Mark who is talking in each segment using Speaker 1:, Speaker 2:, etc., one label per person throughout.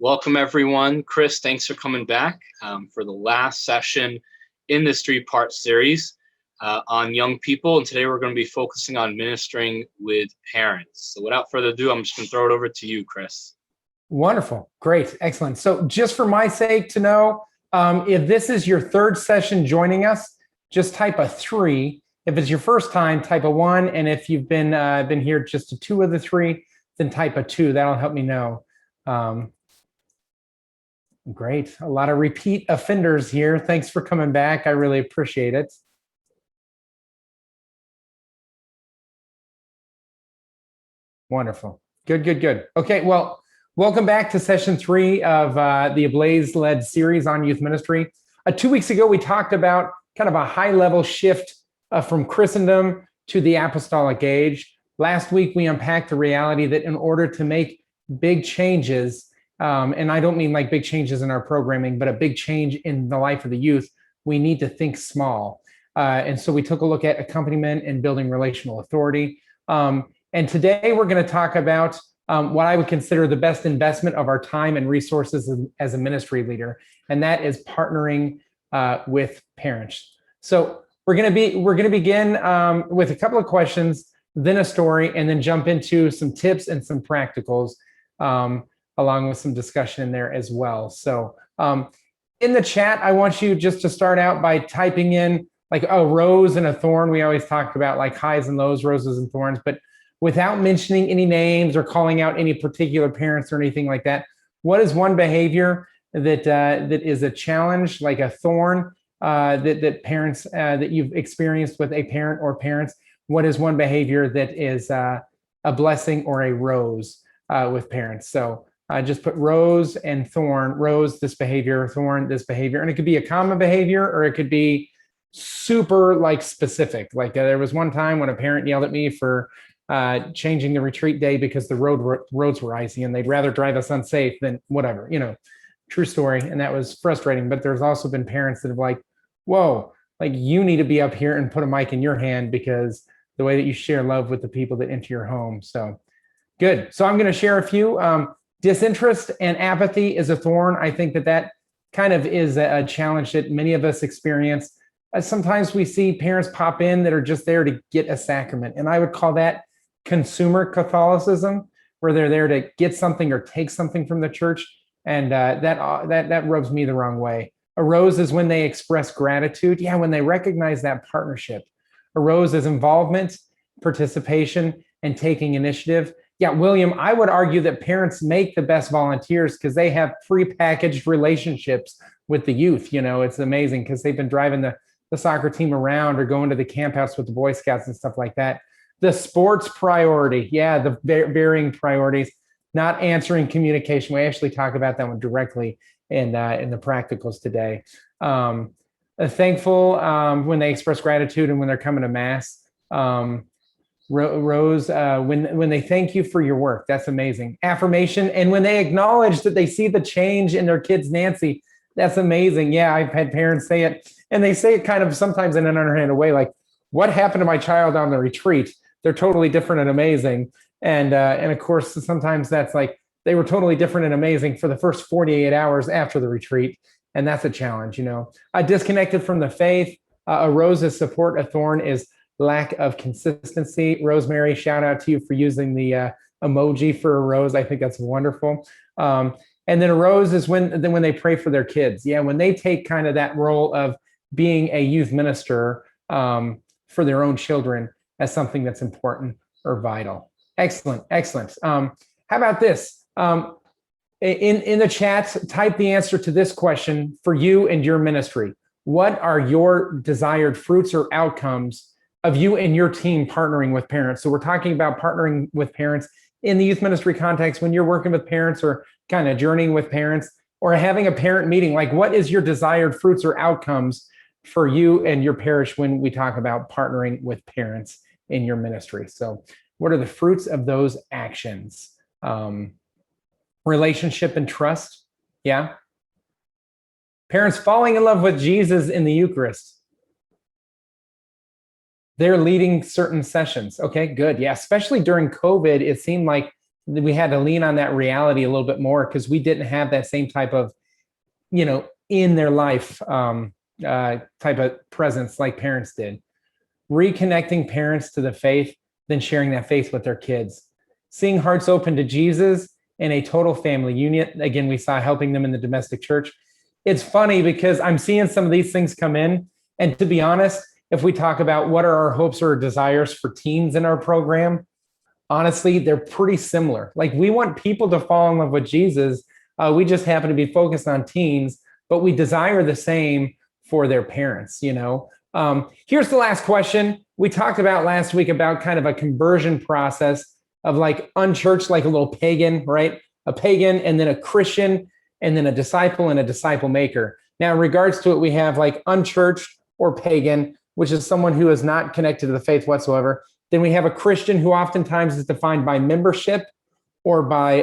Speaker 1: Welcome, everyone. Chris, thanks for coming back for the last session in this three-part series on young people. And today we're going to be focusing on ministering with parents. So without further ado, I'm just going to throw it over to you, Chris.
Speaker 2: Wonderful. Great. Excellent. So just for my sake to know, if this is your third session joining us, just type a 3. If it's your first time, type a 1. And if you've been here just to 2 of the 3, then type a 2. That'll help me know. Great. A lot of repeat offenders here. Thanks for coming back. I really appreciate it. Wonderful. Good. Okay, well, welcome back to session 3 of the Ablaze-led series on youth ministry. 2 weeks ago, we talked about kind of a high-level shift from Christendom to the apostolic age. Last week, we unpacked the reality that in order to make big changes, and I don't mean like big changes in our programming, but a big change in the life of the youth, we need to think small. And so we took a look at accompaniment and building relational authority. And today we're going to talk about what I would consider the best investment of our time and resources as a ministry leader, and that is partnering with parents. So we're going to begin with a couple of questions, then a story, and then jump into some tips and some practicals, along with some discussion in there as well. So in the chat, I want you just to start out by typing in like a rose and a thorn. We always talk about like highs and lows, roses and thorns, but without mentioning any names or calling out any particular parents or anything like that. What is one behavior that is a challenge, like a thorn that parents that you've experienced with a parent or parents? What is one behavior that is a blessing or a rose with parents? So just put rose and thorn. Rose, this behavior; thorn, this behavior, and it could be a common behavior or it could be super like specific. Like there was one time when a parent yelled at me for changing the retreat day because the roads were icy and they'd rather drive us unsafe than whatever, true story. And that was frustrating. But there's also been parents that have like, whoa, like you need to be up here and put a mic in your hand because the way that you share love with the people that enter your home. So good. So I'm going to share a few. Disinterest and apathy is a thorn. I think that kind of is a challenge that many of us experience. Sometimes we see parents pop in that are just there to get a sacrament. And I would call that consumer Catholicism, where they're there to get something or take something from the church, and that rubs me the wrong way. A rose is when they express gratitude. Yeah, when they recognize that partnership. A rose is involvement, participation, and taking initiative. Yeah, William, I would argue that parents make the best volunteers because they have prepackaged relationships with the youth. It's amazing because they've been driving the soccer team around or going to the camp house with the Boy Scouts and stuff like that. The sports priority, yeah, the varying priorities, not answering communication. We actually talk about that one directly in the practicals today. Thankful when they express gratitude and when they're coming to Mass. Rose, when they thank you for your work, that's amazing. Affirmation, and when they acknowledge that they see the change in their kids, Nancy, that's amazing. Yeah, I've had parents say it, and they say it kind of sometimes in an underhanded way, like, what happened to my child on the retreat? They're totally different and amazing. And of course, sometimes that's like, they were totally different and amazing for the first 48 hours after the retreat. And that's a challenge, Disconnected from the faith. A rose's support, a thorn is lack of consistency. Rosemary, shout out to you for using the emoji for a rose. I think that's wonderful. And then a rose is when they pray for their kids. Yeah, when they take kind of that role of being a youth minister for their own children as something that's important or vital. Excellent. How about this? In the chat, type the answer to this question for you and your ministry. What are your desired fruits or outcomes of you and your team partnering with parents? So we're talking about partnering with parents in the youth ministry context when you're working with parents or kind of journeying with parents or having a parent meeting. Like, what is your desired fruits or outcomes for you and your parish when we talk about partnering with parents in your ministry? So what are the fruits of those actions? Relationship and trust. Yeah. Parents falling in love with Jesus in the Eucharist. They're leading certain sessions. Okay, good. Yeah, especially during COVID, it seemed like we had to lean on that reality a little bit more because we didn't have that same type of, in their life type of presence like parents did. Reconnecting parents to the faith, then sharing that faith with their kids. Seeing hearts open to Jesus and a total family union. Again, we saw helping them in the domestic church. It's funny because I'm seeing some of these things come in. And to be honest, if we talk about what are our hopes or desires for teens in our program, honestly, they're pretty similar. Like we want people to fall in love with Jesus. We just happen to be focused on teens, but we desire the same for their parents, Here's the last question. We talked about last week about kind of a conversion process of like unchurched, like a little pagan, right? A pagan and then a Christian and then a disciple and a disciple maker. Now, in regards to it, we have like unchurched or pagan, which is someone who is not connected to the faith whatsoever. Then we have a Christian who oftentimes is defined by membership or by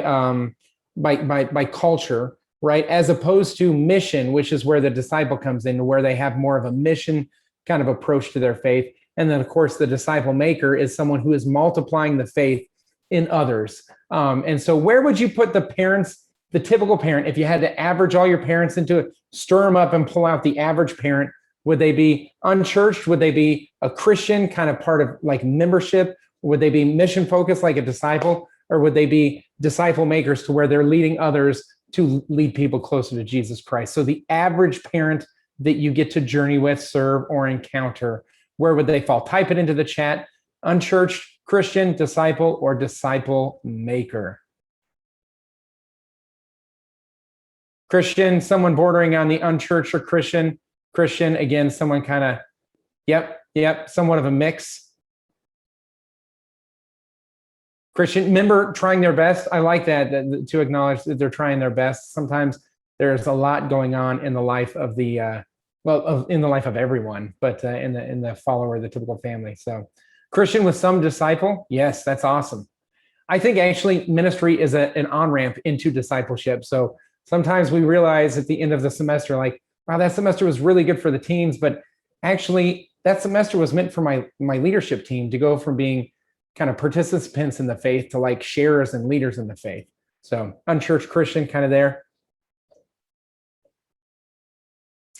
Speaker 2: culture, right? As opposed to mission, which is where the disciple comes in, where they have more of a mission kind of approach to their faith. And then, of course, the disciple maker is someone who is multiplying the faith in others. And so where would you put the parents, the typical parent, if you had to average all your parents into it, stir them up and pull out the average parent? Would they be unchurched? Would they be a Christian, kind of part of like membership? Would they be mission focused like a disciple? Or would they be disciple makers to where they're leading others to lead people closer to Jesus Christ? So the average parent that you get to journey with, serve, or encounter, where would they fall? Type it into the chat. Unchurched, Christian, disciple, or disciple maker. Christian, someone bordering on the unchurched or Christian. Christian, again, someone kind of, yep, somewhat of a mix. Christian, member trying their best. I like that to acknowledge that they're trying their best. Sometimes there's a lot going on in the life of the, in the life of everyone, but in the follower, the typical family. So Christian with some disciple. Yes, that's awesome. I think actually ministry is an on-ramp into discipleship. So sometimes we realize at the end of the semester, like, wow, that semester was really good for the teens, but actually that semester was meant for my leadership team to go from being kind of participants in the faith to like sharers and leaders in the faith. So unchurched Christian kind of there.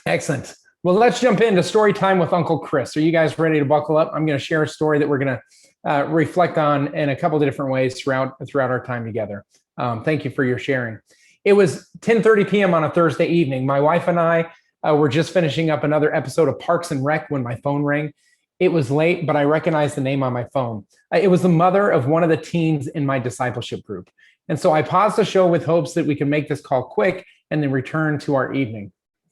Speaker 2: Excellent. Well, let's jump into story time with Uncle Chris. Are you guys ready to buckle up? I'm going to share a story that we're going to reflect on in a couple of different ways throughout our time together. Thank you for your sharing. It was 10:30 p.m. on a Thursday evening. My wife and I were just finishing up another episode of Parks and Rec when my phone rang. It was late, but I recognized the name on my phone. It was the mother of one of the teens in my discipleship group. And so I paused the show with hopes that we could make this call quick and then return to our evening.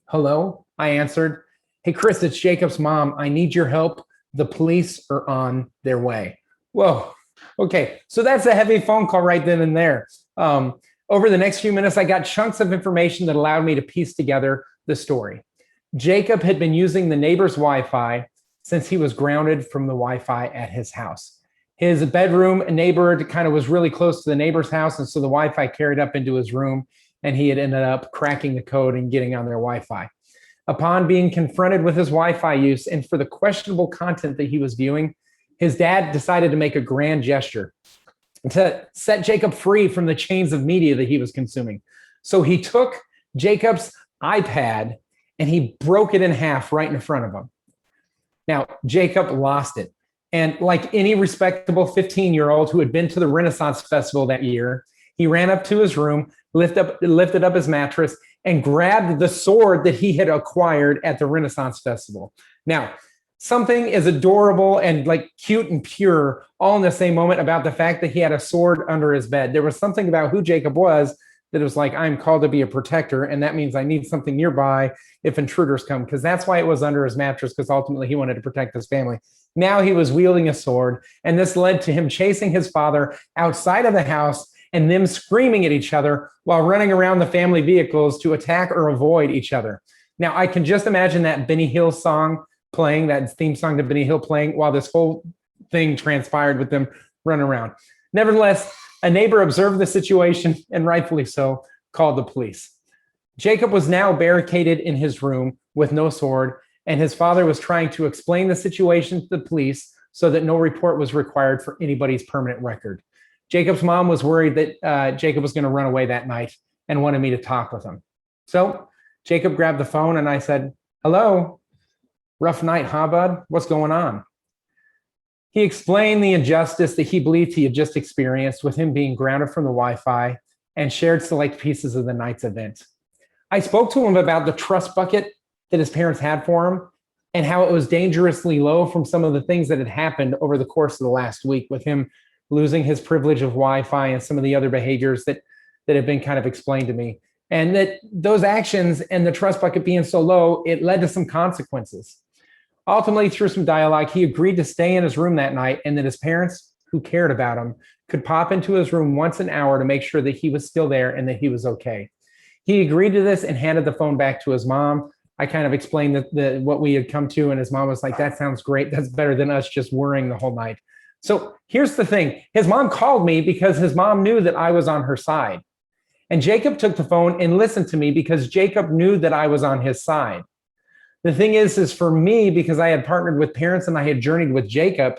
Speaker 2: Hello, I answered. Hey, Chris, it's Jacob's mom. I need your help. The police are on their way. Whoa. Okay, so that's a heavy phone call right then and there. Over the next few minutes, I got chunks of information that allowed me to piece together the story. Jacob had been using the neighbor's Wi-Fi since he was grounded from the Wi-Fi at his house. His bedroom neighbor kind of was really close to the neighbor's house, and so the Wi-Fi carried up into his room, and he had ended up cracking the code and getting on their Wi-Fi. Upon being confronted with his Wi-Fi use and for the questionable content that he was viewing, his dad decided to make a grand gesture to set Jacob free from the chains of media that he was consuming. So he took Jacob's iPad and he broke it in half right in front of him. Now, Jacob lost it. And like any respectable 15-year-old who had been to the Renaissance Festival that year, he ran up to his room, lifted up his mattress, and grabbed the sword that he had acquired at the Renaissance Festival. Now, something is adorable and like cute and pure all in the same moment about the fact that he had a sword under his bed. There was something about who Jacob was that was like, I'm called to be a protector, and that means I need something nearby if intruders come, because that's why it was under his mattress, because ultimately he wanted to protect his family. Now he was wielding a sword, and this led to him chasing his father outside of the house and them screaming at each other while running around the family vehicles to attack or avoid each other. Now, I can just imagine that Benny Hill song playing, that theme song to Benny Hill playing while this whole thing transpired with them running around. Nevertheless, a neighbor observed the situation and rightfully so called the police. Jacob was now barricaded in his room with no sword, and his father was trying to explain the situation to the police so that no report was required for anybody's permanent record. Jacob's mom was worried that Jacob was going to run away that night and wanted me to talk with him. So Jacob grabbed the phone and I said, "Hello, rough night, huh, bud? What's going on?" He explained the injustice that he believed he had just experienced with him being grounded from the Wi-Fi and shared select pieces of the night's event. I spoke to him about the trust bucket that his parents had for him and how it was dangerously low from some of the things that had happened over the course of the last week with him losing his privilege of Wi-Fi and some of the other behaviors that have been kind of explained to me. And that those actions and the trust bucket being so low, it led to some consequences. Ultimately, through some dialogue, he agreed to stay in his room that night and that his parents, who cared about him, could pop into his room once an hour to make sure that he was still there and that he was okay. He agreed to this and handed the phone back to his mom. I kind of explained what we had come to, and his mom was like, "That sounds great. That's better than us just worrying the whole night." So here's the thing. His mom called me because his mom knew that I was on her side. And Jacob took the phone and listened to me because Jacob knew that I was on his side. The thing is for me, because I had partnered with parents and I had journeyed with Jacob,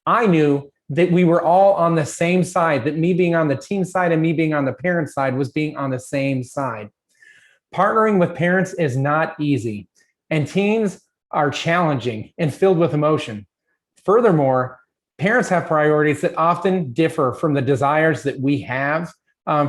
Speaker 2: I knew that we were all on the same side, that me being on the teen side and me being on the parent side was being on the same side. Partnering with parents is not easy, and teens are challenging and filled with emotion. Furthermore, parents have priorities that often differ from the desires that we have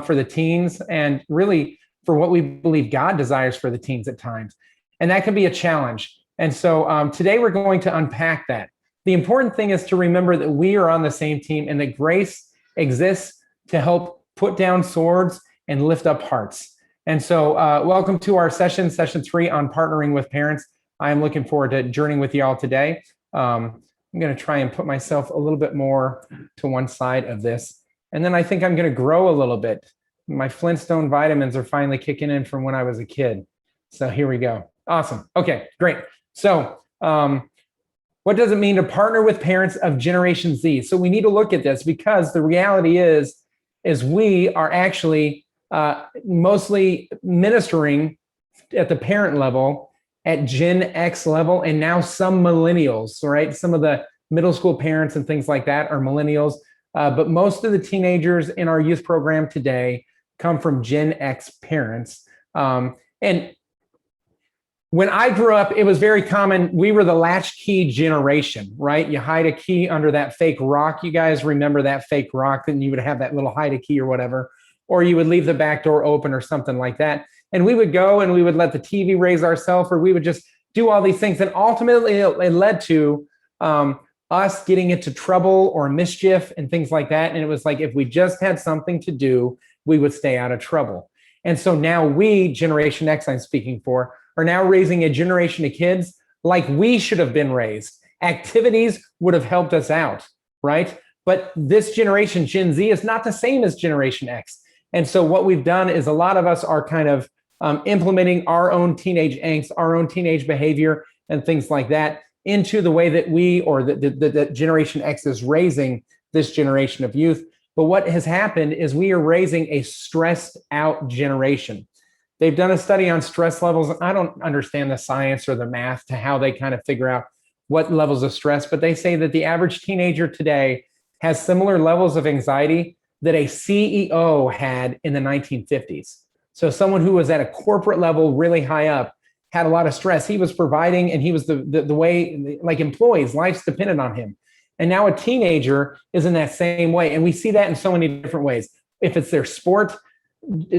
Speaker 2: for the teens and really for what we believe God desires for the teens at times. And that can be a challenge. And so today we're going to unpack that. The important thing is to remember that we are on the same team and that grace exists to help put down swords and lift up hearts. And so welcome to our session 3 on partnering with parents. I'm looking forward to journeying with you all today. I'm going to try and put myself a little bit more to one side of this. And then I think I'm going to grow a little bit. My Flintstone vitamins are finally kicking in from when I was a kid. So here we go. Awesome. Okay, great. So what does it mean to partner with parents of Generation Z? So we need to look at this because the reality is we are actually mostly ministering at the parent level, at Gen X level, and now some millennials, right? Some of the middle school parents and things like that are millennials. But most of the teenagers in our youth program today come from Gen X parents. And when I grew up, it was very common. We were the latchkey generation, right? You hide a key under that fake rock. You guys remember that fake rock, and you would have that little hide a key or whatever, or you would leave the back door open or something like that. And we would go and we would let the TV raise ourselves, or we would just do all these things. And ultimately it led to us getting into trouble or mischief and things like that. And it was like, if we just had something to do, we would stay out of trouble. And so now we, Generation X, I'm speaking for, are now raising a generation of kids like we should have been raised. Activities would have helped us out, right? But this generation, Gen Z, is not the same as Generation X. And so what we've done is a lot of us are kind of implementing our own teenage angst, our own teenage behavior and things like that into the way that we, or the Generation X is raising this generation of youth. But what has happened is we are raising a stressed out generation. They've done a study on stress levels. I don't understand the science or the math to how they kind of figure out what levels of stress, but they say that the average teenager today has similar levels of anxiety that a CEO had in the 1950s. So someone who was at a corporate level really high up had a lot of stress. He was providing, and he was the way, like employees, life's dependent on him. And now a teenager is in that same way. And we see that in so many different ways. If it's their sport,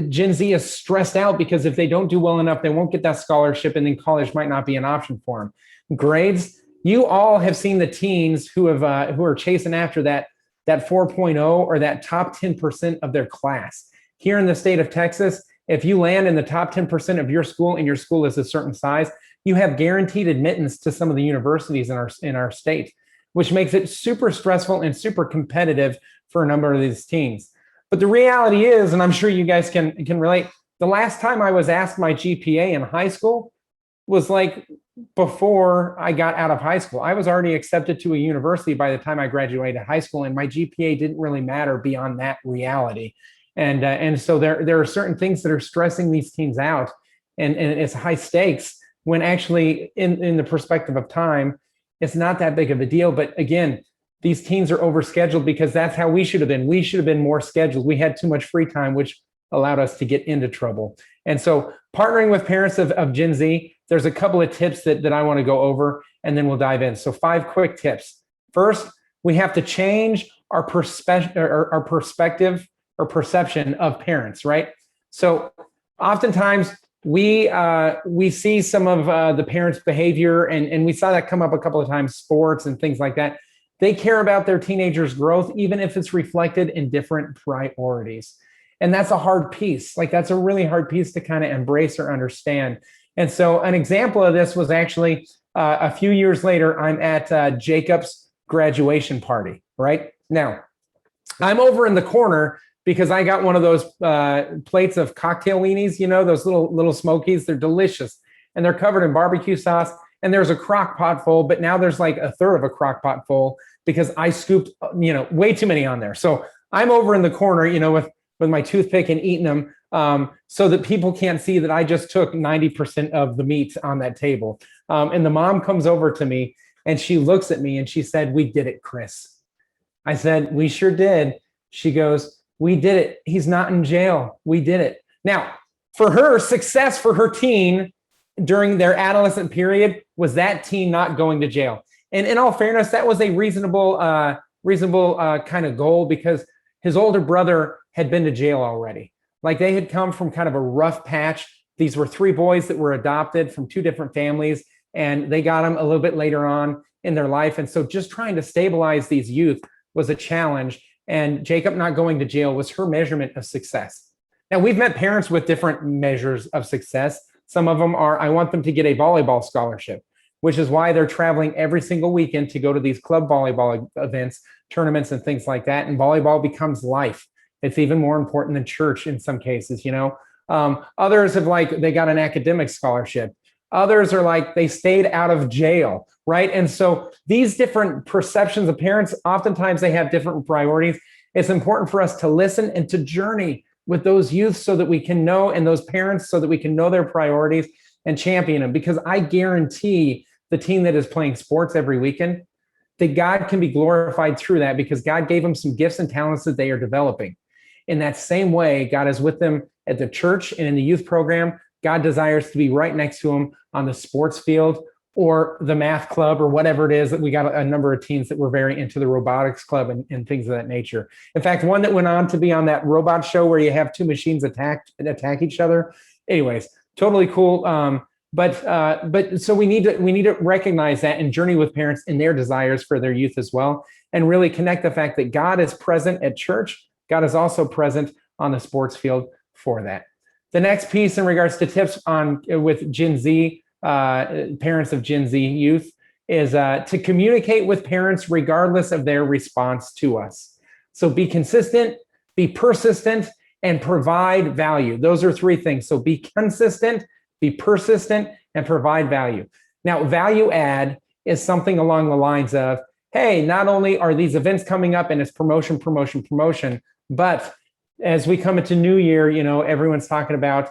Speaker 2: Gen Z is stressed out because if they don't do well enough, they won't get that scholarship, and then college might not be an option for them. Grades, you all have seen the teens who are chasing after that 4.0 or that top 10% of their class. Here in the state of Texas, if you land in the top 10% of your school and your school is a certain size, you have guaranteed admittance to some of the universities in our state, which makes it super stressful and super competitive for a number of these teens. But the reality is, and I'm sure you guys can relate, the last time I was asked my GPA in high school was like before I got out of high school. I was already accepted to a university by the time I graduated high school, and my GPA didn't really matter beyond that reality. And so there are certain things that are stressing these teens out, and it's high stakes when actually in the perspective of time, it's not that big of a deal. But again, these teens are overscheduled because that's how we should have been. We should have been more scheduled. We had too much free time, which allowed us to get into trouble. And so partnering with parents of Gen Z, there's a couple of tips that I want to go over, and then we'll dive in. So 5 quick tips. First, we have to change our perspective or perception of parents, right? So oftentimes we see some of the parents' behavior, and we saw that come up a couple of times, sports and things like that. They care about their teenagers' growth, even if it's reflected in different priorities. And that's a hard piece. Like, that's a really hard piece to kind of embrace or understand. And so an example of this was actually a few years later, I'm at Jacob's graduation party, right? Now, I'm over in the corner because I got one of those plates of cocktail weenies, those little smokies. They're delicious, and they're covered in barbecue sauce. And there's a crock pot full, but now there's like a third of a crock pot full because I scooped, way too many on there. So I'm over in the corner, with my toothpick and eating them so that people can't see that I just took 90% of the meat on that table. And the mom comes over to me and she looks at me and she said, "We did it, Chris." I said, "We sure did." She goes, "We did it. He's not in jail. We did it." Now, for her, success for her teen during their adolescent period was that teen not going to jail. And in all fairness, that was a reasonable kind of goal, because his older brother had been to jail already. Like, they had come from kind of a rough patch. These were 3 boys that were adopted from 2 different families, and they got them a little bit later on in their life. And so just trying to stabilize these youth was a challenge. And Jacob not going to jail was her measurement of success. Now, we've met parents with different measures of success. Some of them are, I want them to get a volleyball scholarship, which is why they're traveling every single weekend to go to these club volleyball events, tournaments, and things like that. And volleyball becomes life. It's even more important than church in some cases, Others have they got an academic scholarship. Others are like, they stayed out of jail, right? And so these different perceptions of parents, oftentimes they have different priorities. It's important for us to listen and to journey with those youth so that we can know, and those parents so that we can know their priorities and champion them. Because I guarantee the team that is playing sports every weekend, that God can be glorified through that, because God gave them some gifts and talents that they are developing. In that same way, God is with them at the church and in the youth program. God desires to be right next to them on the sports field or the math club or whatever it is. That we got a number of teens that were very into the robotics club and things of that nature. In fact, one that went on to be on that robot show where you have 2 machines attack each other. Anyways, totally cool. But so we need to recognize that and journey with parents in their desires for their youth as well, and really connect the fact that God is present at church. God is also present on the sports field for that. The next piece in regards to tips with Gen Z, parents of Gen Z youth, is to communicate with parents regardless of their response to us. So be consistent, be persistent, and provide value. Those are 3 things. So be consistent, be persistent, and provide value. Now, value add is something along the lines of, hey, not only are these events coming up and it's promotion, but as we come into New Year, everyone's talking about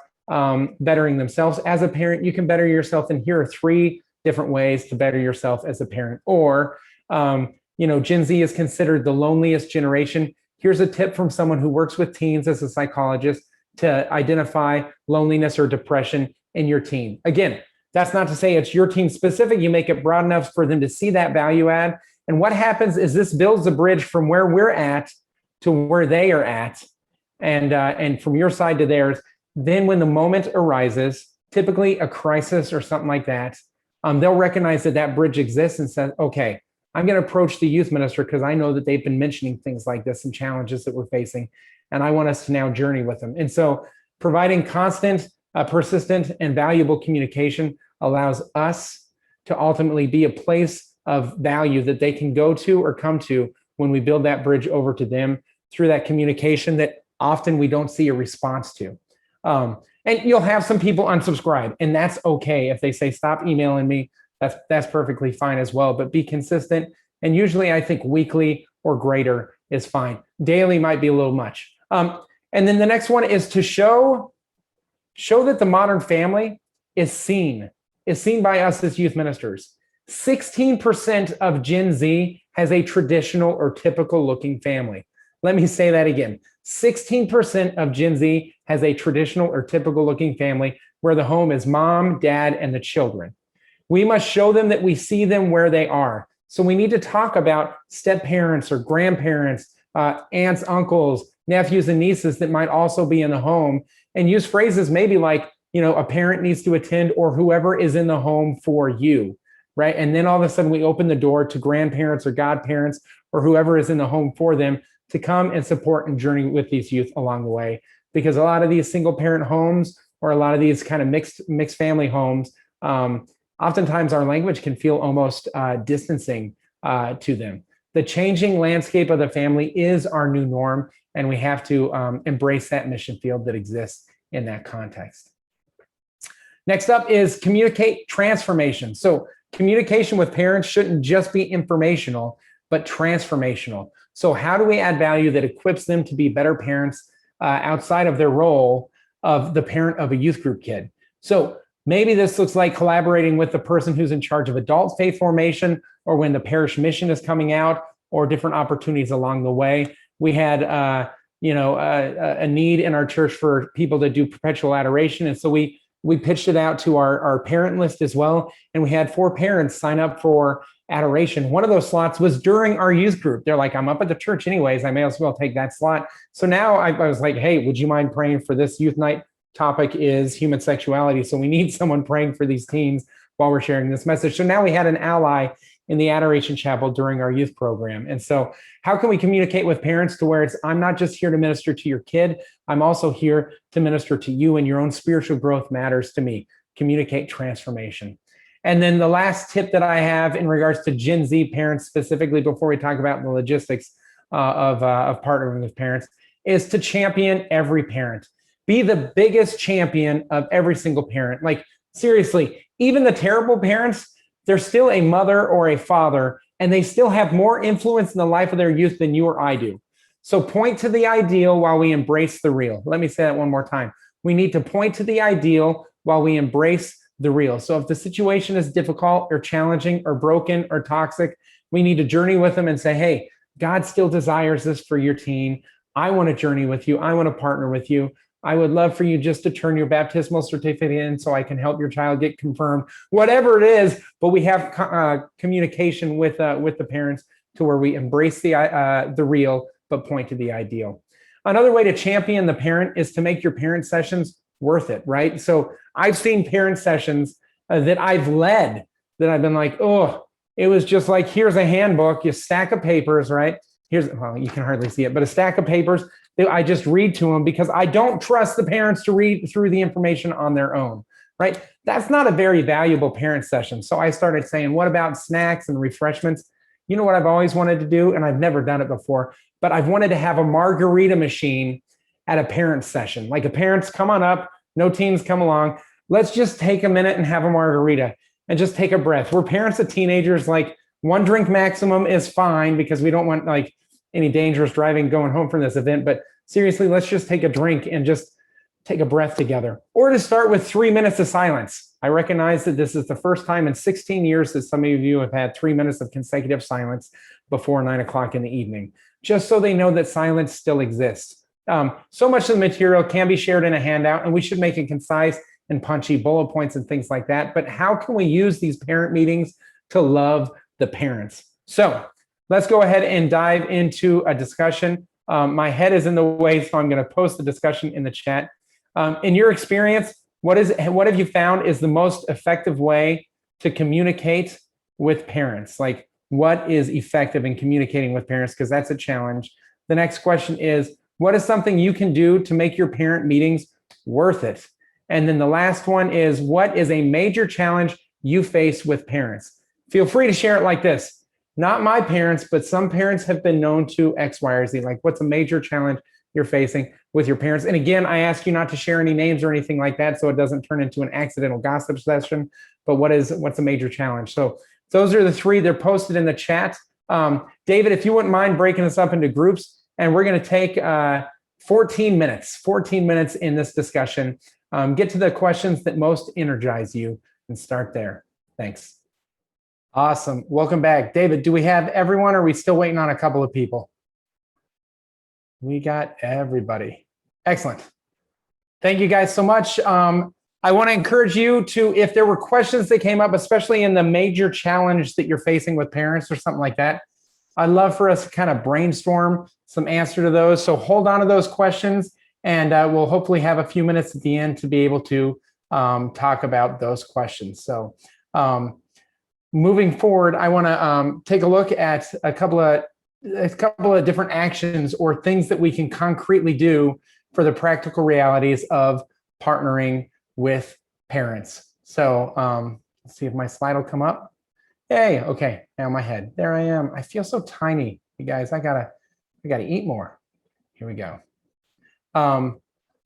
Speaker 2: bettering themselves. As a parent, you can better yourself, and here are 3 different ways to better yourself as a parent. Or, Gen Z is considered the loneliest generation. Here's a tip from someone who works with teens as a psychologist to identify loneliness or depression in your teen. Again, that's not to say it's your teen specific. You make it broad enough for them to see that value add. And what happens is this builds a bridge from where we're at to where they are at, and from your side to theirs. Then when the moment arises, typically a crisis or something like that, they'll recognize that bridge exists and say, okay, I'm going to approach the youth minister because I know that they've been mentioning things like this and challenges that we're facing, and I want us to now journey with them. And so providing constant, persistent, and valuable communication allows us to ultimately be a place of value that they can go to or come to when we build that bridge over to them through that communication that often we don't see a response to. And you'll have some people unsubscribe, and that's okay. If they say, stop emailing me, that's perfectly fine as well, but be consistent. And usually I think weekly or greater is fine. Daily might be a little much. And then the next one is to show that the modern family is seen by us as youth ministers. 16% of Gen Z has a traditional or typical looking family. Let me say that again. 16% of Gen Z has a traditional or typical looking family where the home is mom, dad, and the children. We must show them that we see them where they are. So we need to talk about step parents or grandparents, aunts, uncles, nephews, and nieces that might also be in the home, and use phrases maybe like, a parent needs to attend, or whoever is in the home for you, right? And then all of a sudden we open the door to grandparents or godparents or whoever is in the home for them to come and support and journey with these youth along the way. Because a lot of these single parent homes or a lot of these kind of mixed family homes, oftentimes our language can feel almost distancing to them. The changing landscape of the family is our new norm, and we have to embrace that mission field that exists in that context. Next up is communicate transformation. So communication with parents shouldn't just be informational, but transformational. So how do we add value that equips them to be better parents outside of their role of the parent of a youth group kid? So maybe this looks like collaborating with the person who's in charge of adult faith formation, or when the parish mission is coming out, or different opportunities along the way. We had a need in our church for people to do perpetual adoration. And so we pitched it out to our parent list as well. And we had 4 parents sign up for adoration. One of those slots was during our youth group. They're like, I'm up at the church anyways, I may as well take that slot. So now I was like, hey, would you mind praying for this youth night? Topic is human sexuality. So we need someone praying for these teens while we're sharing this message. So now we had an ally in the Adoration Chapel during our youth program. And so how can we communicate with parents to where I'm not just here to minister to your kid, I'm also here to minister to you, and your own spiritual growth matters to me. Communicate transformation. And then the last tip that I have in regards to Gen Z parents specifically, before we talk about the logistics of partnering with parents, is to champion every parent. Be the biggest champion of every single parent. Like, seriously, even the terrible parents, they're still a mother or a father, and they still have more influence in the life of their youth than you or I do. So point to the ideal while we embrace the real. Let me say that one more time. We need to point to the ideal while we embrace the real. So if the situation is difficult or challenging or broken or toxic, we need to journey with them and say, hey, God still desires this for your teen. I want to journey with you. I want to partner with you. I would love for you just to turn your baptismal certificate in so I can help your child get confirmed, whatever it is. But we have communication with the parents to where we embrace the real, but point to the ideal. Another way to champion the parent is to make your parent sessions worth it, right? So I've seen parent sessions that I've led that I've been like, oh, it was just like, here's a handbook, a stack of papers, right? Well, you can hardly see it, but a stack of papers that I just read to them because I don't trust the parents to read through the information on their own, right? That's not a very valuable parent session. So I started saying, what about snacks and refreshments? You know what I've always wanted to do, and I've never done it before, but I've wanted to have a margarita machine at a parent session. Like, a parents, come on up, no teens come along. Let's just take a minute and have a margarita and just take a breath. We're parents of teenagers, like, 1 drink maximum is fine because we don't want like any dangerous driving going home from this event. But seriously, let's just take a drink and just take a breath together. Or to start with 3 minutes of silence. I recognize that this is the first time in 16 years that some of you have had 3 minutes of consecutive silence before 9 o'clock in the evening, just so they know that silence still exists. So much of the material can be shared in a handout, and we should make it concise and punchy, bullet points and things like that. But how can we use these parent meetings to love the parents? So let's go ahead and dive into a discussion. My head is in the way, so I'm going to post the discussion in the chat. In your experience, what have you found is the most effective way to communicate with parents? Like, what is effective in communicating with parents? Because that's a challenge. The next question is, what is something you can do to make your parent meetings worth it? And then the last one is, what is a major challenge you face with parents? Feel free to share it like this. Not my parents, but some parents have been known to X, Y, or Z. Like, what's a major challenge you're facing with your parents? And again, I ask you not to share any names or anything like that, so it doesn't turn into an accidental gossip session. But what's a major challenge? So those are the 3. They're posted in the chat. David, if you wouldn't mind breaking this up into groups, and we're going to take 14 minutes in this discussion. Get to the questions that most energize you and start there. Thanks. Awesome. Welcome back. David, do we have everyone or are we still waiting on a couple of people? We got everybody. Excellent. Thank you guys so much. I want to encourage you to, if there were questions that came up, especially in the major challenge that you're facing with parents or something like that, I'd love for us to kind of brainstorm some answer to those. So hold on to those questions, and we'll hopefully have a few minutes at the end to be able to talk about those questions. So moving forward, I want to take a look at a couple of different actions or things that we can concretely do for the practical realities of partnering with parents. So let's see if my slide will come up. Yay, okay, now my head. There I am. I feel so tiny, you guys. I gotta eat more. Here we go.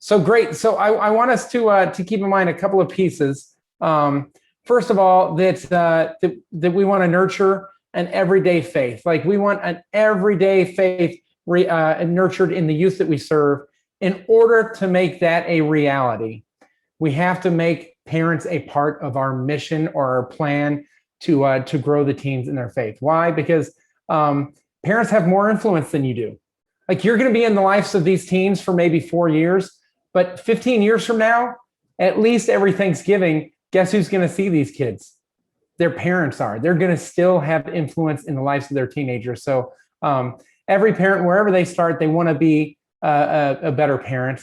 Speaker 2: So great. So I want us to keep in mind a couple of pieces. First of all, that we want to nurture an everyday faith. Like we want an everyday faith nurtured in the youth that we serve. In order to make that a reality, we have to make parents a part of our mission or our plan to grow the teens in their faith. Why? Because parents have more influence than you do. Like you're going to be in the lives of these teens for maybe 4 years, but 15 years from now, at least every Thanksgiving, guess who's going to see these kids? Their parents are. They're going to still have influence in the lives of their teenagers. So every parent, wherever they start, they want to be a better parent.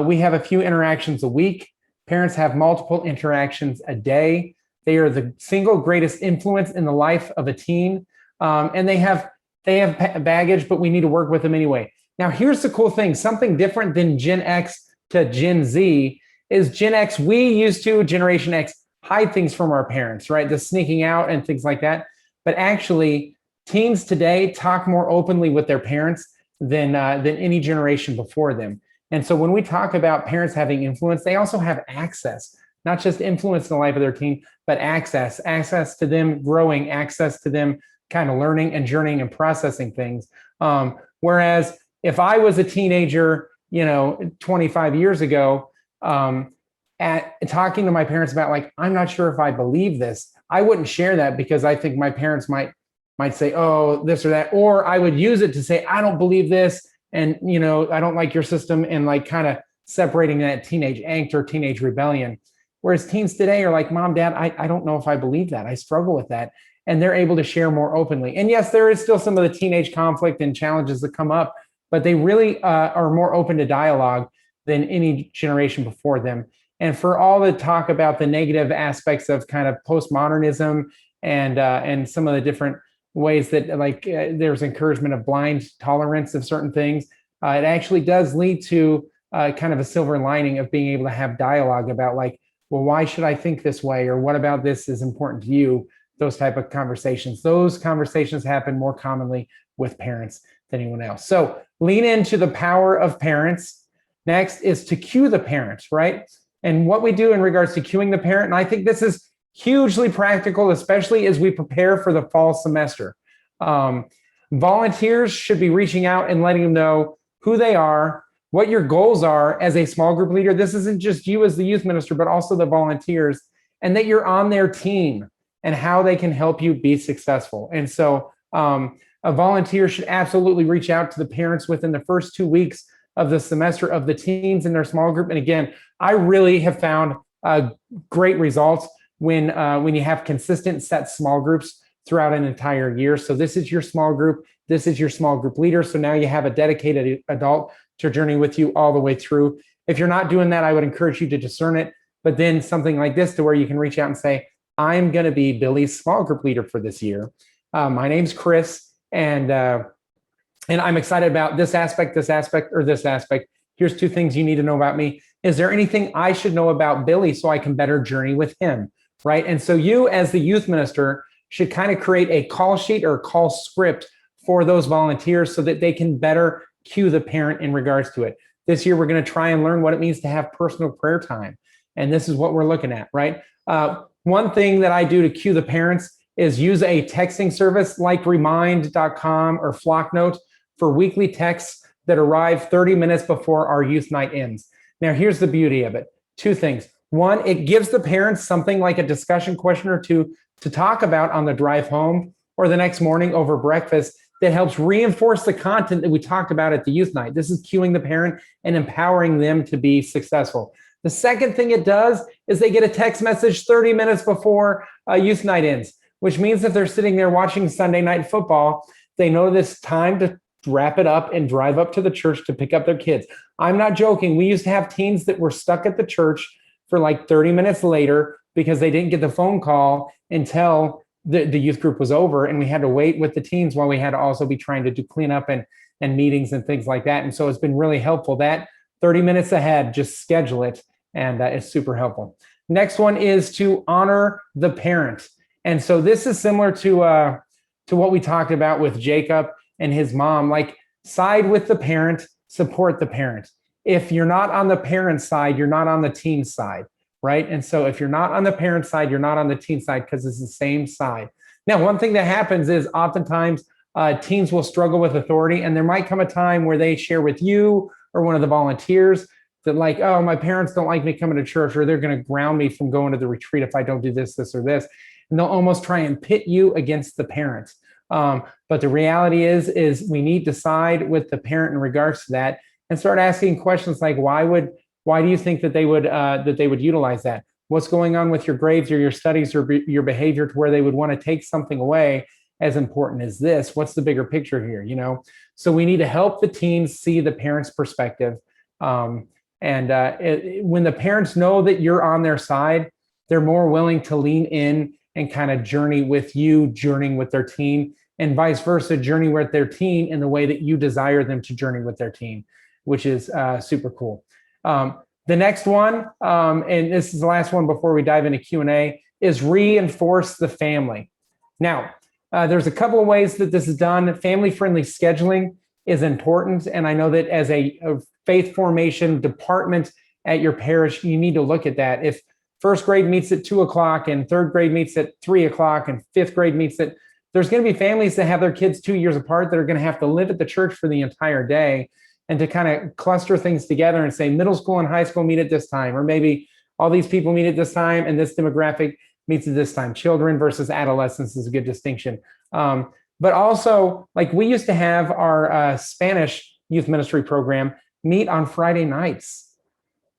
Speaker 2: We have a few interactions a week. Parents have multiple interactions a day. They are the single greatest influence in the life of a teen. And they have baggage, but we need to work with them anyway. Now, here's the cool thing. Something different than Gen X to Gen Z is Gen X, we used to, Generation X, hide things from our parents, right? The sneaking out and things like that. But actually, teens today talk more openly with their parents than any generation before them. And so when we talk about parents having influence, they also have access, not just influence in the life of their teen, but access to them growing, access to them kind of learning and journeying and processing things. Whereas if I was a teenager, 25 years ago, at talking to my parents about like, I'm not sure if I believe this, I wouldn't share that because I think my parents might say, oh, this or that, or I would use it to say, I don't believe this. And, I don't like your system, and like kind of separating that teenage angst or teenage rebellion. Whereas teens today are like, Mom, Dad, I don't know if I believe that. I struggle with that. And they're able to share more openly. And yes, there is still some of the teenage conflict and challenges that come up, but they really are more open to dialogue than any generation before them. And for all the talk about the negative aspects of kind of postmodernism and some of the different ways that there's encouragement of blind tolerance of certain things, it actually does lead to kind of a silver lining of being able to have dialogue about like, well, why should I think this way? Or what about this is important to you? Those type of conversations. Those conversations happen more commonly with parents than anyone else. So lean into the power of parents. Next is to cue the parents, right? And what we do in regards to cueing the parent, and I think this is hugely practical, especially as we prepare for the fall semester. Volunteers should be reaching out and letting them know who they are, what your goals are as a small group leader. This isn't just you as the youth minister, but also the volunteers, and that you're on their team and how they can help you be successful. And so a volunteer should absolutely reach out to the parents within the first 2 weeks of the semester of the teens in their small group. And again, I really have found great results when you have consistent set small groups throughout an entire year. So this is your small group. This is your small group leader. So now you have a dedicated adult to journey with you all the way through. If you're not doing that, I would encourage you to discern it. But then something like this to where you can reach out and say, I'm going to be Billy's small group leader for this year. My name's Chris, and I'm excited about this aspect, or this aspect. Here's 2 things you need to know about me. Is there anything I should know about Billy so I can better journey with him, right? And so you, as the youth minister, should kind of create a call sheet or a call script for those volunteers so that they can better cue the parent in regards to it. This year, we're going to try and learn what it means to have personal prayer time. And this is what we're looking at, right? One thing that I do to cue the parents is use a texting service like remind.com or Flocknote for weekly texts that arrive 30 minutes before our youth night ends. Now, here's the beauty of it. 2 things. One, it gives the parents something like a discussion question or 2 to talk about on the drive home or the next morning over breakfast that helps reinforce the content that we talked about at the youth night. This is cueing the parent and empowering them to be successful. The second thing it does is they get a text message 30 minutes before youth night ends, which means if they're sitting there watching Sunday night football, they know this time to wrap it up and drive up to the church to pick up their kids. I'm not joking. We used to have teens that were stuck at the church for like 30 minutes later because they didn't get the phone call until the youth group was over, and we had to wait with the teens while we had to also be trying to do cleanup and meetings and things like that. And so it's been really helpful. That 30 minutes ahead, just schedule it, and it's super helpful. Next one is to honor the parent. And so this is similar to what we talked about with Jacob and his mom, like side with the parent, support the parent. If you're not on the parent side, you're not on the teen side. Right. And so if you're not on the parent side, you're not on the teen side because it's the same side. Now, one thing that happens is oftentimes teens will struggle with authority, and there might come a time where they share with you or one of the volunteers that like, oh, my parents don't like me coming to church, or they're going to ground me from going to the retreat if I don't do this, this, or this. And they'll almost try and pit you against the parent. But the reality is we need to side with the parent in regards to that and start asking questions like, why do you think that they would utilize that? What's going on with your grades or your studies or your behavior to where they would want to take something away as important as this? What's the bigger picture here? So we need to help the teens see the parents' perspective. When the parents know that you're on their side, they're more willing to lean in and kind of journey with you, journeying with their teen, and vice versa, journey with their teen in the way that you desire them to journey with their teen, which is super cool. The next one, and this is the last one before we dive into Q&A, is reinforce the family. Now, there's a couple of ways that this is done. Family-friendly scheduling is important, and I know that as a faith formation department at your parish, you need to look at that. If first grade meets at 2:00 and third grade meets at 3:00 and fifth grade meets at, there's going to be families that have their kids 2 years apart that are going to have to live at the church for the entire day. And to kind of cluster things together and say middle school and high school meet at this time, or maybe all these people meet at this time and this demographic meets at this time. Children versus adolescents is a good distinction. But also, like we used to have our Spanish youth ministry program meet on Friday nights.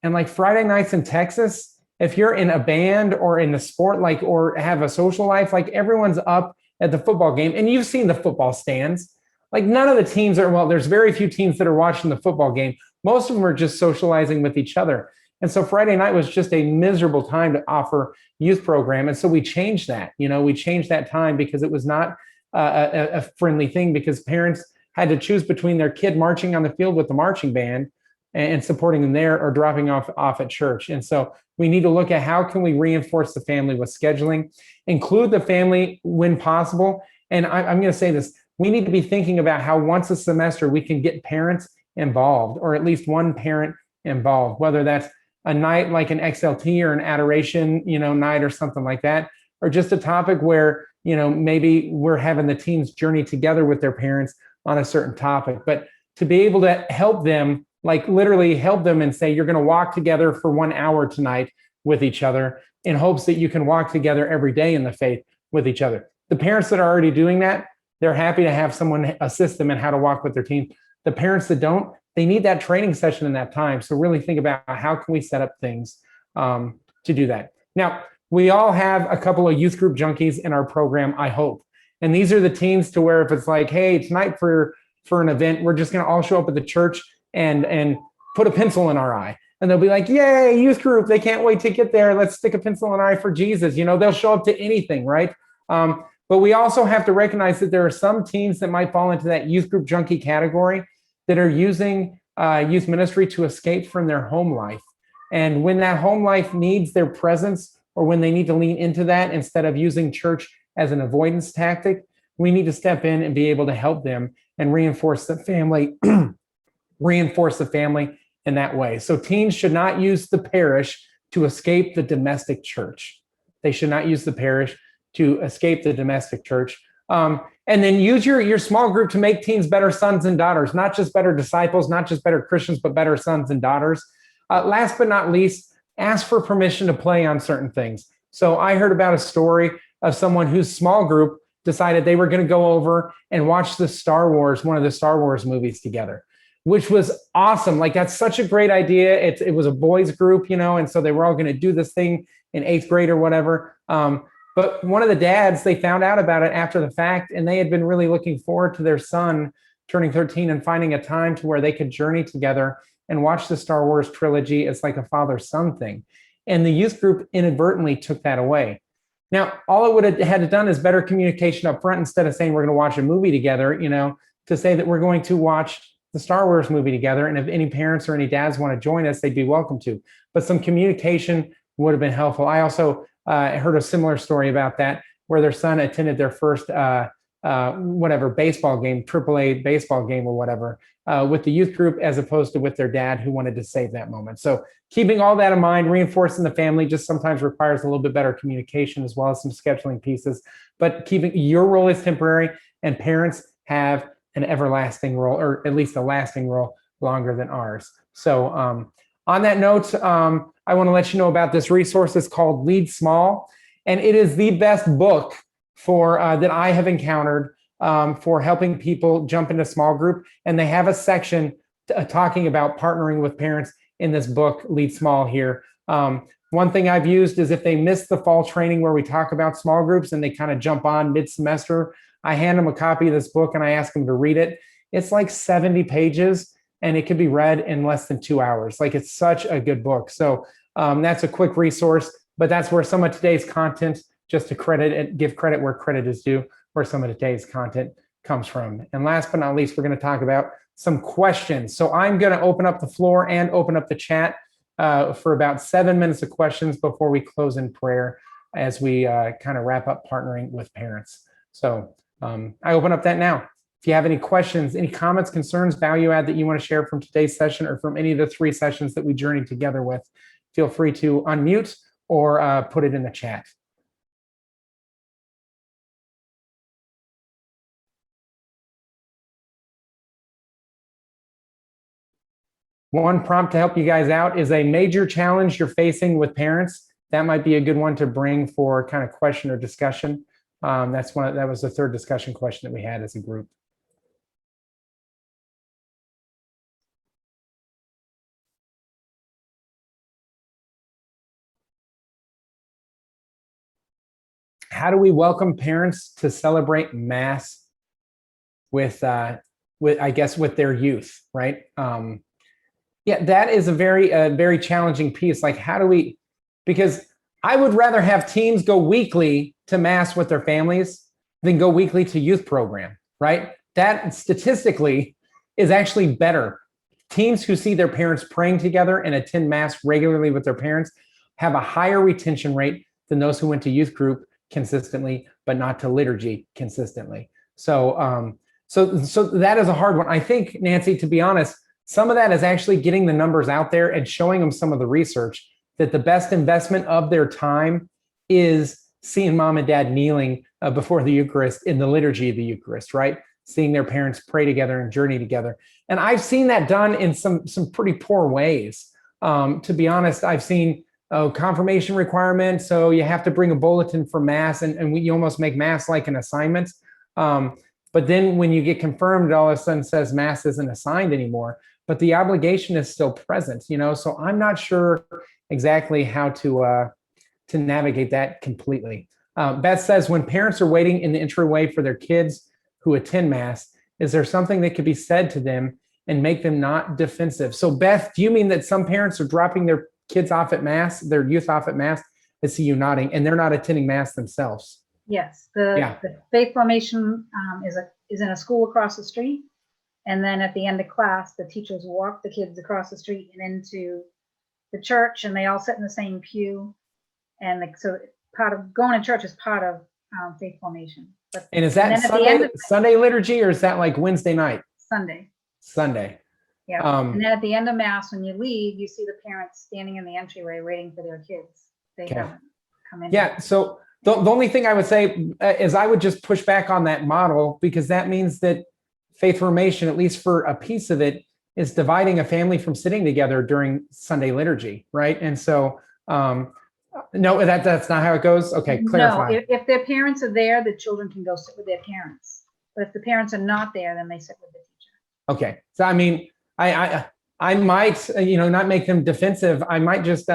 Speaker 2: And like Friday nights in Texas, if you're in a band or in the sport, like, or have a social life, like everyone's up at the football game, and you've seen the football stands. Like none of the teams are, well, there's very few teams that are watching the football game. Most of them are just socializing with each other. And so Friday night was just a miserable time to offer youth program. And so we changed that, we changed that time because it was not a friendly thing, because parents had to choose between their kid marching on the field with the marching band and supporting them there, or dropping off at church. And so we need to look at how can we reinforce the family with scheduling, include the family when possible. And I'm going to say this, we need to be thinking about how once a semester we can get parents involved, or at least one parent involved, whether that's a night like an XLT or an adoration, night or something like that, or just a topic where, maybe we're having the teens journey together with their parents on a certain topic. But to be able to help them, like literally help them and say, you're going to walk together for 1 hour tonight with each other, in hopes that you can walk together every day in the faith with each other. The parents that are already doing that, they're happy to have someone assist them in how to walk with their team. The parents that don't, they need that training session in that time. So really think about how can we set up things to do that. Now, we all have a couple of youth group junkies in our program, I hope. And these are the teens to where if it's like, hey, tonight for an event, we're just going to all show up at the church and put a pencil in our eye. And they'll be like, yay, youth group. They can't wait to get there. Let's stick a pencil in our eye for Jesus. They'll show up to anything, right? But we also have to recognize that there are some teens that might fall into that youth group junkie category that are using youth ministry to escape from their home life. And when that home life needs their presence, or when they need to lean into that instead of using church as an avoidance tactic, we need to step in and be able to help them and reinforce the family, in that way. So teens should not use the parish to escape the domestic church. They should not use the parish to escape the domestic church. And then use your small group to make teens better sons and daughters, not just better disciples, not just better Christians, but better sons and daughters. Last but not least, ask for permission to play on certain things. So I heard about a story of someone whose small group decided they were going to go over and watch one of the Star Wars movies together, which was awesome. Like, that's such a great idea. It was a boys group, and so they were all going to do this thing in 8th grade or whatever. But one of the dads, they found out about it after the fact, and they had been really looking forward to their son turning 13 and finding a time to where they could journey together and watch the Star Wars trilogy as like a father-son thing. And the youth group inadvertently took that away. Now, all it would have had done is better communication up front, instead of saying we're going to watch a movie together, to say that we're going to watch the Star Wars movie together. And if any parents or any dads want to join us, they'd be welcome to. But some communication would have been helpful. I also heard a similar story about that, where their son attended their first baseball game, AAA baseball game or whatever, with the youth group, as opposed to with their dad, who wanted to save that moment. So keeping all that in mind, reinforcing the family just sometimes requires a little bit better communication, as well as some scheduling pieces. But keeping your role is temporary, and parents have an everlasting role, or at least a lasting role, longer than ours. So on that note, I want to let you know about this resource. It's called Lead Small, and it is the best book for that I have encountered for helping people jump into small group. And they have a section talking about partnering with parents in this book, Lead Small here. One thing I've used is, if they miss the fall training where we talk about small groups and they kind of jump on mid-semester, I hand them a copy of this book and I ask them to read it. It's like 70 pages and it could be read in less than 2 hours. Like, it's such a good book. So that's a quick resource, but that's where some of today's content, just to give credit where credit is due, where some of today's content comes from. And last but not least, we're going to talk about some questions. So I'm going to open up the floor and open up the chat for about 7 minutes of questions before we close in prayer, as we kind of wrap up partnering with parents. So I open up that now. If you have any questions, any comments, concerns, value add that you want to share from today's session, or from any of the 3 sessions that we journeyed together with, feel free to unmute or put it in the chat. One prompt to help you guys out is a major challenge you're facing with parents. That might be a good one to bring for kind of question or discussion. That was the 3rd discussion question that we had as a group. How do we welcome parents to celebrate Mass with their youth, right? Yeah, that is a very challenging piece. Like, how do we, because I would rather have teams go weekly to Mass with their families than go weekly to youth program, right? That statistically is actually better. Teams who see their parents praying together and attend Mass regularly with their parents have a higher retention rate than those who went to youth group consistently, but not to liturgy consistently. So that is a hard one. I think, Nancy, to be honest, some of that is actually getting the numbers out there and showing them some of the research that the best investment of their time is seeing mom and dad kneeling before the Eucharist in the liturgy of the Eucharist, right? Seeing their parents pray together and journey together. And I've seen that done in some pretty poor ways. To be honest, I've seen confirmation requirement. So you have to bring a bulletin for Mass, and you almost make Mass like an assignment. But then when you get confirmed, it all of a sudden says Mass isn't assigned anymore, but the obligation is still present, so I'm not sure exactly how to navigate that completely. Beth says, when parents are waiting in the entryway for their kids who attend Mass, is there something that could be said to them and make them not defensive? So Beth, do you mean that some parents are dropping their kids off at Mass, their youth off at Mass? I see you nodding, and they're not attending Mass themselves.
Speaker 3: Yes, the faith formation is in a school across the street, and then at the end of class, the teachers walk the kids across the street and into the church, and they all sit in the same pew. And so part of going to church is part of faith formation.
Speaker 2: And is that Sunday liturgy, or is that like Wednesday night? Sunday.
Speaker 3: Yeah. And then at the end of Mass, when you leave, you see the parents standing in the entryway waiting for their kids. They haven't come in.
Speaker 2: Yeah. So the only thing I would say is I would just push back on that model, because that means that faith formation, at least for a piece of it, is dividing a family from sitting together during Sunday liturgy, right? And so No, that's not how it goes. Okay,
Speaker 3: No,
Speaker 2: clarify.
Speaker 3: if their parents are there, the children can go sit with their parents. But if the parents are not there, then they sit with the teacher.
Speaker 2: Okay, so I mean, I might, not make them defensive. I might just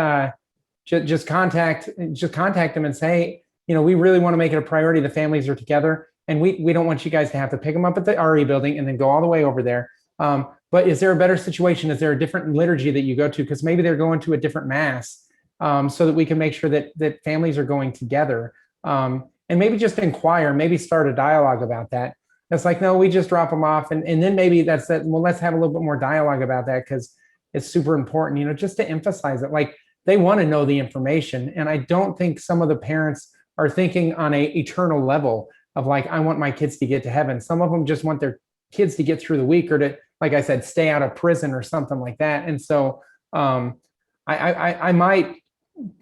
Speaker 2: contact them and say, we really want to make it a priority. The families are together, and we don't want you guys to have to pick them up at the RE building and then go all the way over there. But is there a better situation? Is there a different liturgy that you go to? Because maybe they're going to a different mass, so that we can make sure that families are going together, and maybe just inquire, maybe start a dialogue about that. It's like, no, we just drop them off, and then maybe that's that. Well, let's have a little bit more dialogue about that because it's super important, just to emphasize it. Like, they want to know the information, and I don't think some of the parents are thinking on a eternal level of like, I want my kids to get to heaven. Some of them just want their kids to get through the week, or to, like I said, stay out of prison or something like that. And so I might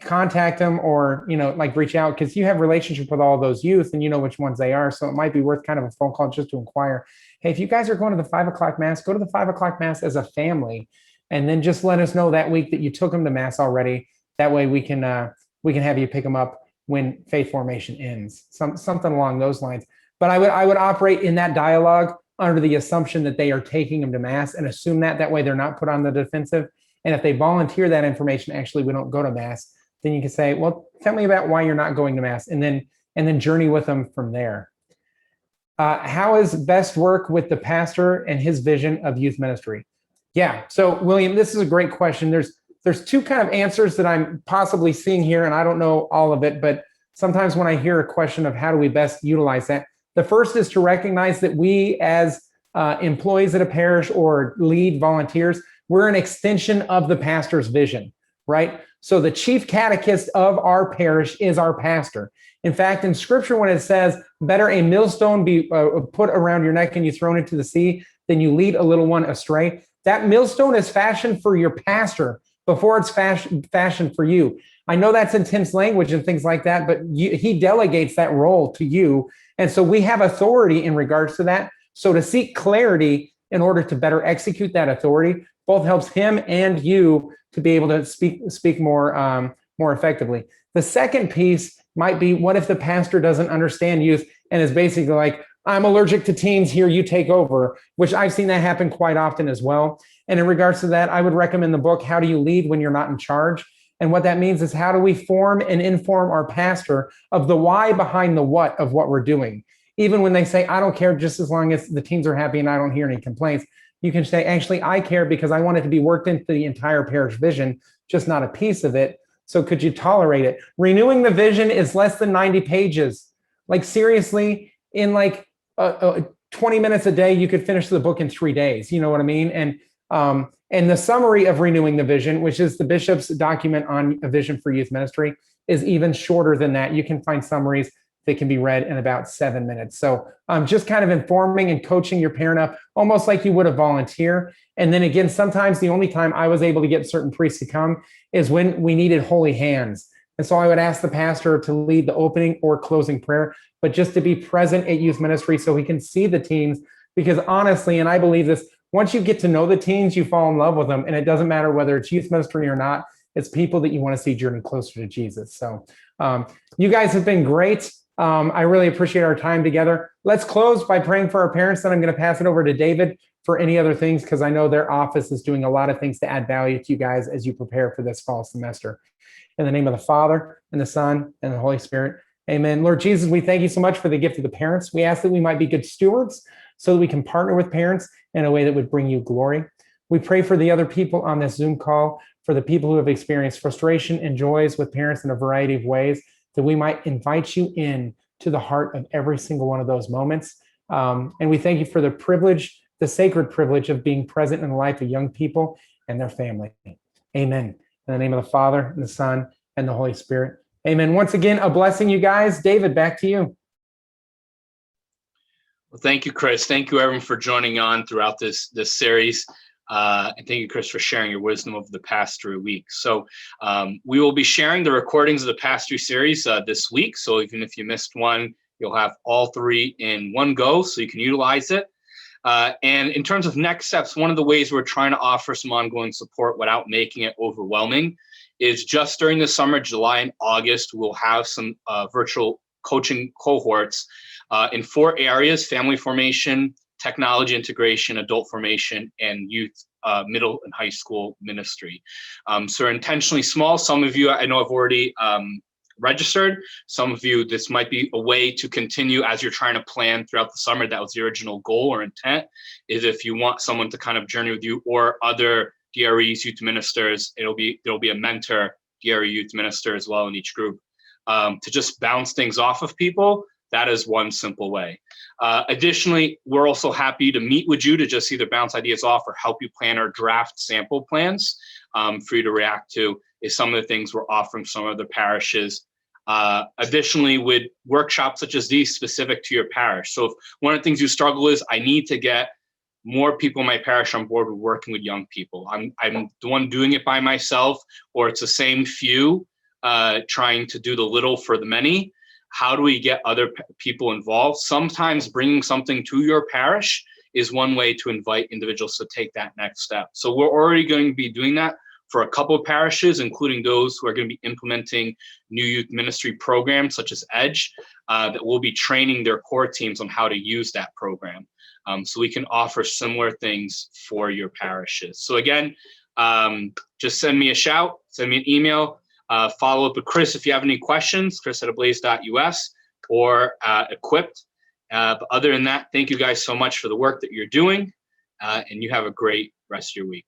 Speaker 2: contact them, or like reach out, because you have relationship with all those youth and you know which ones they are. So it might be worth kind of a phone call just to inquire, hey, if you guys are going to the 5 o'clock mass, go to the 5 o'clock mass as a family, and then just let us know that week that you took them to mass already. That way we can have you pick them up when faith formation ends, something along those lines. But I would operate in that dialogue under the assumption that they are taking them to mass, and assume that way they're not put on the defensive. And if they volunteer that information, actually, we don't go to mass, then you can say, well, tell me about why you're not going to mass, and then journey with them from there. How is best work with the pastor and his vision of youth ministry? Yeah. So William, this is a great question. There's two kind of answers that I'm possibly seeing here, and I don't know all of it, but sometimes when I hear a question of how do we best utilize that, the first is to recognize that we as employees at a parish or lead volunteers, we're an extension of the pastor's vision, right? So the chief catechist of our parish is our pastor. In fact, in scripture, when it says, better a millstone be put around your neck and you thrown into the sea than you lead a little one astray, that millstone is fashioned for your pastor before it's fashioned for you. I know that's intense language and things like that, but he delegates that role to you. And so we have authority in regards to that. So to seek clarity in order to better execute that authority, both helps him and you to be able to speak more effectively. The second piece might be, what if the pastor doesn't understand youth and is basically like, I'm allergic to teens, here, you take over, which I've seen that happen quite often as well. And in regards to that, I would recommend the book, How Do You Lead When You're Not in Charge? And what that means is, how do we form and inform our pastor of the why behind the what of what we're doing? Even when they say, I don't care, just as long as the teens are happy and I don't hear any complaints, you can say, actually, I care because I want it to be worked into the entire parish vision, just not a piece of it. So could you tolerate it? Renewing the vision is less than 90 pages. Like, seriously, in like 20 minutes a day, you could finish the book in 3 days. You know what I mean? And the summary of Renewing the Vision, which is the bishop's document on a vision for youth ministry, is even shorter than that. You can find summaries that can be read in about 7 minutes. So just kind of informing and coaching your parent up, almost like you would a volunteer. And then again, sometimes the only time I was able to get certain priests to come is when we needed holy hands. And so I would ask the pastor to lead the opening or closing prayer, but just to be present at youth ministry so he can see the teens. Because honestly, and I believe this, once you get to know the teens, you fall in love with them. And it doesn't matter whether it's youth ministry or not, it's people that you want to see journey closer to Jesus. So you guys have been great. I really appreciate our time together. Let's close by praying for our parents. Then I'm going to pass it over to David for any other things, because I know their office is doing a lot of things to add value to you guys as you prepare for this fall semester. In the name of the Father, and the Son, and the Holy Spirit, amen. Lord Jesus, we thank you so much for the gift of the parents. We ask that we might be good stewards so that we can partner with parents in a way that would bring you glory. We pray for the other people on this Zoom call, for the people who have experienced frustration and joys with parents in a variety of ways, that we might invite you in to the heart of every single one of those moments. And we thank you for the privilege, the sacred privilege of being present in the life of young people and their family. Amen. In the name of the Father, and the Son, and the Holy Spirit. Amen. Once again, a blessing, you guys. David, back to you.
Speaker 1: Well, thank you, Chris. Thank you, everyone, for joining on throughout this series. And thank you, Chris, for sharing your wisdom over the past 3 weeks. So we will be sharing the recordings of the past 2 series this week. So even if you missed one, you'll have all 3 in one go, so you can utilize it. And in terms of next steps, one of the ways we're trying to offer some ongoing support without making it overwhelming is just during the summer, July and August, we'll have some virtual coaching cohorts in 4 areas: family formation, technology integration, adult formation, and youth middle and high school ministry. So we're intentionally small. Some of you I know have already registered. Some of you, this might be a way to continue as you're trying to plan throughout the summer. That was the original goal or intent, is if you want someone to kind of journey with you, or other DREs, youth ministers, there'll be a mentor DRE youth minister as well in each group, to just bounce things off of people. That is one simple way. Additionally, we're also happy to meet with you to just either bounce ideas off or help you plan our draft sample plans for you to react to, is some of the things we're offering some other parishes. Additionally, with workshops such as these specific to your parish. So if one of the things you struggle is, I need to get more people in my parish on board with working with young people. I'm the one doing it by myself, or it's the same few trying to do the little for the many. How do we get other people involved? Sometimes bringing something to your parish is one way to invite individuals to take that next step. So we're already going to be doing that for a couple of parishes, including those who are going to be implementing new youth ministry programs such as EDGE, that will be training their core teams on how to use that program. So we can offer similar things for your parishes. So again, just send me a shout, send me an email, follow up with Chris if you have any questions, chris@ablaze.us, or Equipped. But other than that, thank you guys so much for the work that you're doing, and you have a great rest of your week.